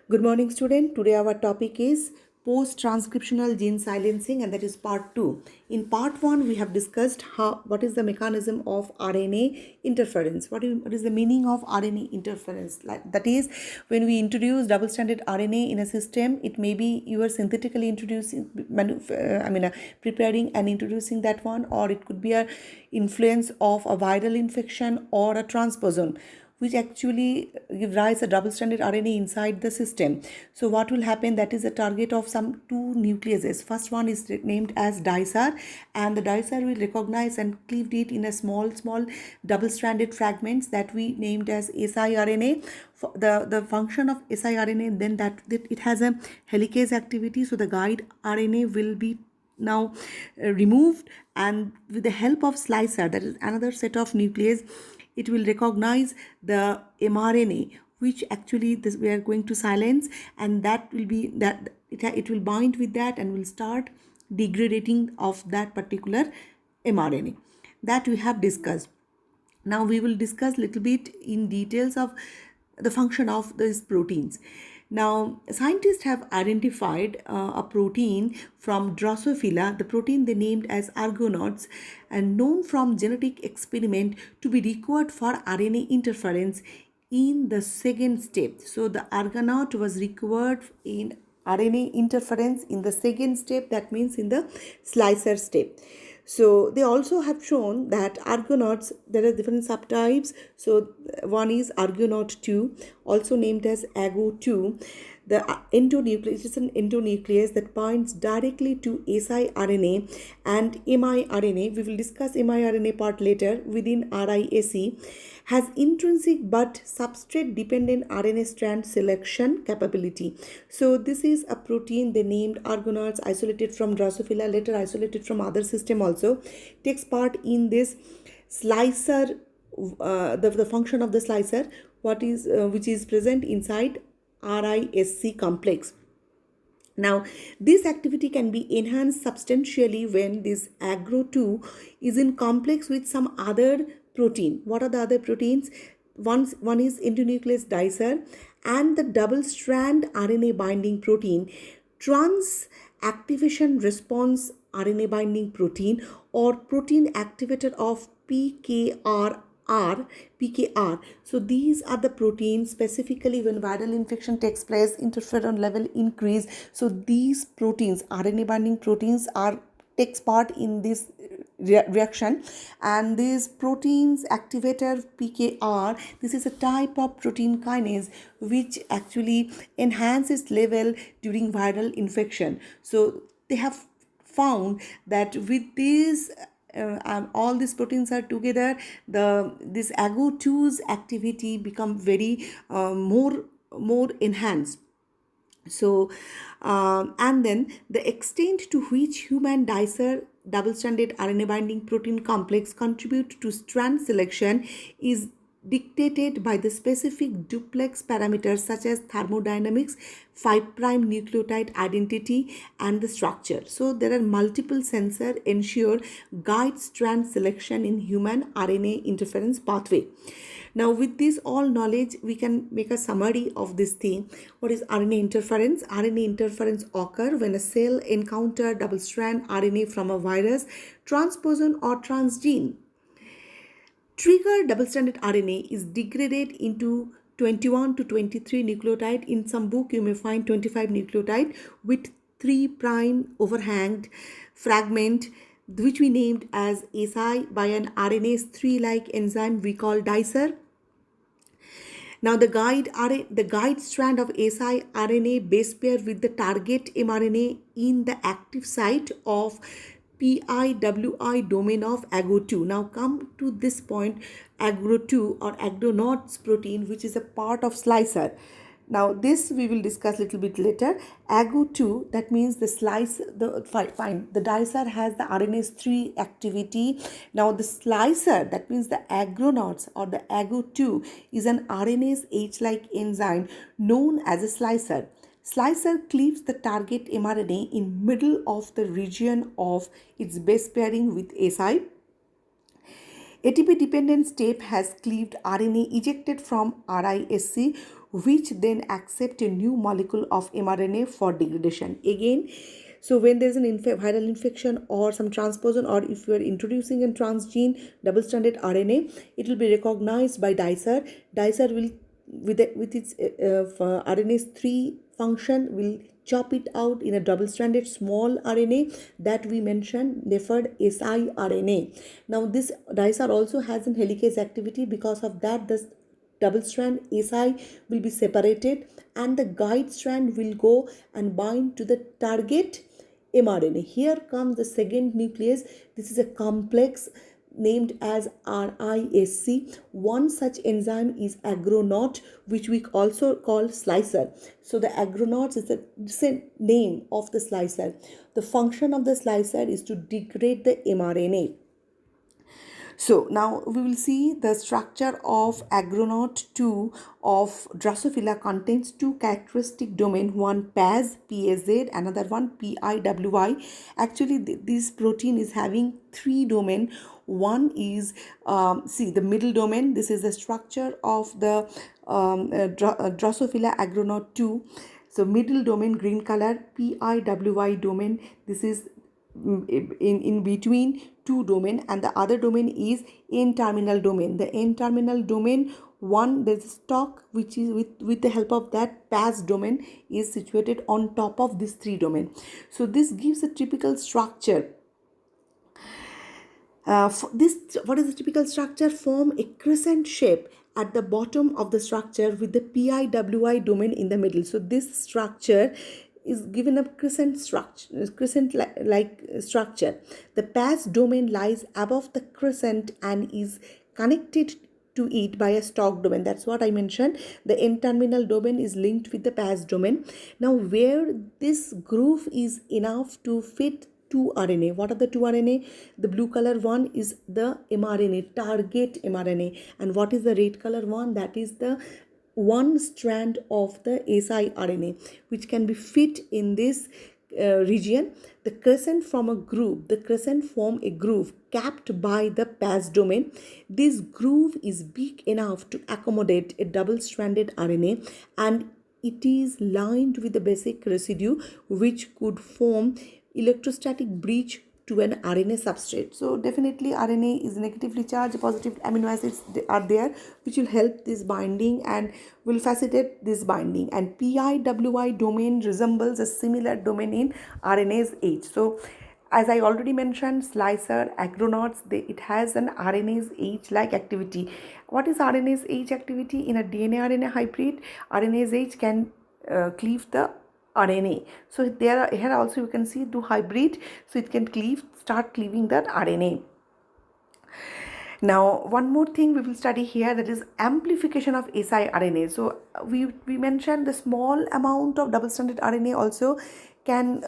Good morning, student. Today our topic is post-transcriptional gene silencing, and that is part 2. In part 1, we have discussed what is the mechanism of RNA interference. What is the meaning of RNA interference? That is, when we introduce double-stranded RNA in a system, it may be you are synthetically preparing and introducing that one, or it could be a influence of a viral infection or a transposon, which actually give rise a double-stranded RNA inside the system. So what will happen? That is a target of some two nucleases. First one is named as dicer, and the dicer will recognize and cleave it in a small double-stranded fragments that we named as siRNA. The function of siRNA then that it has a helicase activity, so the guide RNA will be now removed, and with the help of slicer, that is another set of nuclease, it will recognize the mRNA, which actually we are going to silence, and that will be that it will bind with that and will start degrading of that particular mRNA that we have discussed. Now we will discuss little bit in details of the function of these proteins. Now, scientists have identified a protein from Drosophila, the protein they named as Argonauts, and known from genetic experiment to be required for RNA interference in the second step. So, the Argonaut was required in RNA interference in the second step, that means in the slicer step. So they also have shown that Argonauts, there are different subtypes. So one is Argonaut 2, also named as AGO2. The endonuclease is an endonuclease that binds directly to siRNA and miRNA. We will discuss miRNA part later within RISC. Has intrinsic but substrate dependent RNA strand selection capability. So this is a protein they named Argonauts, isolated from Drosophila, later isolated from other system also, takes part in this slicer, the function of the slicer, which is present inside RISC complex. Now, this activity can be enhanced substantially when this AGRO2 is in complex with some other protein. What are the other proteins? One is endonuclease dicer and the double strand RNA binding protein, trans activation response RNA binding protein, or protein activator of PKR. So these are the proteins specifically when viral infection takes place, interferon level increase. So these proteins, RNA binding proteins, takes part in this reaction, and these proteins activator PKR, this is a type of protein kinase which actually enhances level during viral infection. So they have found that with these all these proteins are together, this AGO2's activity become very more enhanced. So and then the extent to which human dicer double-stranded RNA binding protein complex contribute to strand selection is dictated by the specific duplex parameters such as thermodynamics, 5' nucleotide identity, and the structure. So there are multiple sensors ensure guide strand selection in human RNA interference pathway. Now, with this all knowledge, we can make a summary of this thing. What is RNA interference? RNA interference occurs when a cell encounters double-strand RNA from a virus, transposon, or transgene. Trigger double-stranded RNA is degraded into 21 to 23 nucleotide. In some book, you may find 25 nucleotide with 3' overhanged fragment, which we named as Si by an RNase 3-like enzyme we call dicer. Now the guide strand of siRNA base pair with the target mRNA in the active site of PIWI domain of AGO2. Now come to this point, AGO2 or Argonauts protein, which is a part of slicer. Now this we will discuss a little bit later. AGO2, that means the the dicer has the RNase 3 activity. Now the slicer, that means the Argonauts or the AGO2 is an RNase H-like enzyme known as a slicer. Slicer cleaves the target mRNA in middle of the region of its base pairing with Si. ATP-dependent step has cleaved RNA ejected from RISC, which then accept a new molecule of mRNA for degradation. Again, so when there's an viral infection or some transposon, or if you are introducing a transgene double-stranded RNA, it will be recognized by dicer. Dicer will, with its RNase 3 function, will chop it out in a double-stranded small RNA that we mentioned, referred siRNA. Now this dicer also has an helicase activity. Because of that, the double strand Si will be separated and the guide strand will go and bind to the target mRNA. Here comes the second nuclease. This is a complex named as RISC. One such enzyme is agronaut, which we also call slicer. So the agronaut is the name of the slicer. The function of the slicer is to degrade the mRNA. So now we will see the structure of agronaut 2 of Drosophila contains two characteristic domain, one PAZ, PAZ, another one PIWI. Actually, this protein is having three domain. One is, see the middle domain, this is the structure of the Drosophila agronaut 2. So middle domain, green color, PIWI domain, this is in between two domain, and the other domain is N-terminal domain. The N-terminal domain, one, there's a stalk which is with the help of that PAS domain is situated on top of this three domain. So this gives a typical structure. What is the typical structure? Form a crescent shape at the bottom of the structure with the PIWI domain in the middle. So this structure is given a crescent like structure. The PAS domain lies above the crescent and is connected to it by a stalk domain. That's what I mentioned. The N-terminal domain is linked with the PAS domain. Now, where this groove is enough to fit two RNA. What are the two RNA? The blue color one is the mRNA, target mRNA. And what is the red color one? That is the one strand of the siRNA, which can be fit in this region. The crescent form a groove. The crescent form a groove capped by the PAS domain. This groove is big enough to accommodate a double-stranded RNA, and it is lined with the basic residue, which could form electrostatic breach to an RNA substrate. So definitely RNA is negatively charged, positive amino acids are there which will help this binding and will facilitate this binding. And PIWI domain resembles a similar domain in RNase H. So as I already mentioned, slicer, agronauts, it has an RNase H like activity. What is RNase H activity? In a DNA-RNA hybrid, RNase H can cleave the RNA. So here also you can see to hybrid, so it can start cleaving that RNA. Now one more thing we will study here, that is amplification of siRNA. So we mentioned the small amount of double-stranded RNA also can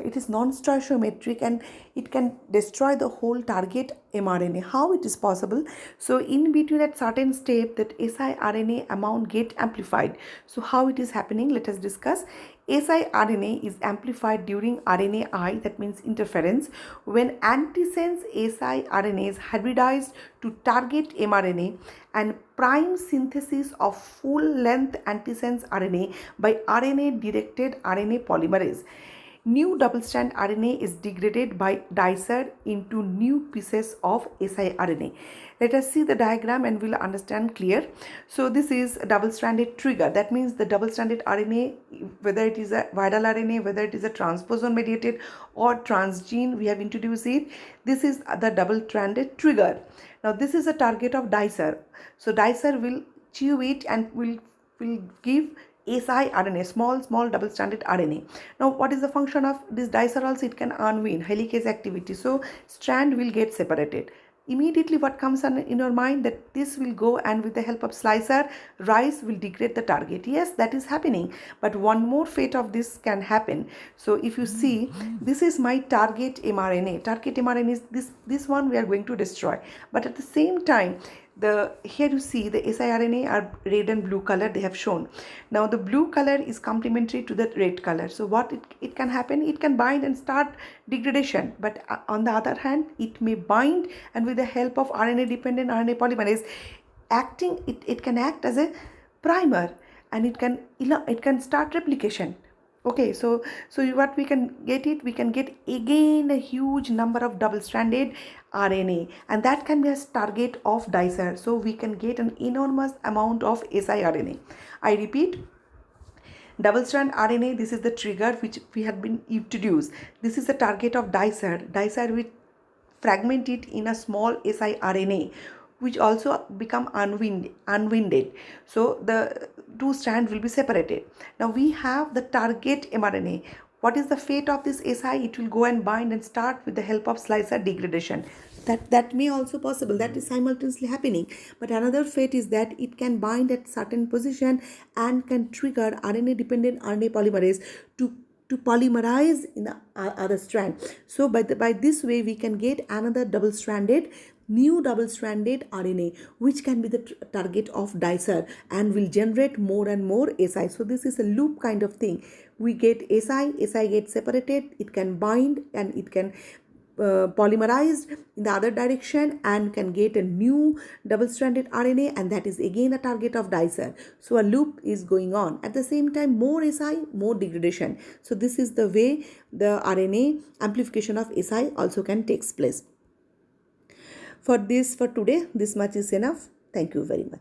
it is non-stoichiometric and it can destroy the whole target mRNA. How it is possible? So in between at certain step, that siRNA amount get amplified. So how it is happening? Let us discuss. siRNA is amplified during RNAi, that means interference, when antisense siRNAs hybridized to target mRNA and prime synthesis of full-length antisense RNA by RNA-directed RNA polymerase. New double-strand RNA is degraded by dicer into new pieces of siRNA. Let us see the diagram and we'll understand clear. So this is a double-stranded trigger. That means the double-stranded RNA, whether it is a viral RNA, whether it is a transposon mediated or transgene, we have introduced it. This is the double-stranded trigger. Now this is a target of dicer. So dicer will chew it and will give siRNA, small double-stranded RNA. Now what is the function of this dicer? Also it can unwind helicase activity, so strand will get separated. Immediately what comes in your mind, that this will go and with the help of slicer, rice will degrade the target. Yes, that is happening, but one more fate of this can happen. So if you see, this is my target mRNA. Target mRNA is this one we are going to destroy, but at the same time, here you see the siRNA are red and blue color they have shown. Now the blue color is complementary to the red color. So what it can happen, it can bind and start degradation, but on the other hand, it may bind and with the help of RNA dependent RNA polymerase acting, it can act as a primer, and it can start replication. Okay, so what we can get, we can get again a huge number of double stranded RNA, and that can be a target of dicer. So we can get an enormous amount of siRNA. I repeat, double strand RNA, this is the trigger which we have been introduced. This is the target of dicer. Dicer will fragment it in a small siRNA, which also become unwinded. So the two strands will be separated. Now we have the target mRNA. What is the fate of this Si? It will go and bind and start with the help of slicer degradation. That may also possible, that is simultaneously happening. But another fate is that it can bind at certain position and can trigger RNA dependent RNA polymerase to polymerize in the other strand. So by this way we can get another new double stranded RNA, which can be the target of dicer and will generate more and more Si. So this is a loop kind of thing. We get Si gets separated, it can bind and it can polymerized in the other direction and can get a new double-stranded RNA, and that is again a target of dicer. So a loop is going on. At the same time, more Si, more degradation. So this is the way the RNA amplification of Si also can take place. For today, this much is enough. Thank you very much.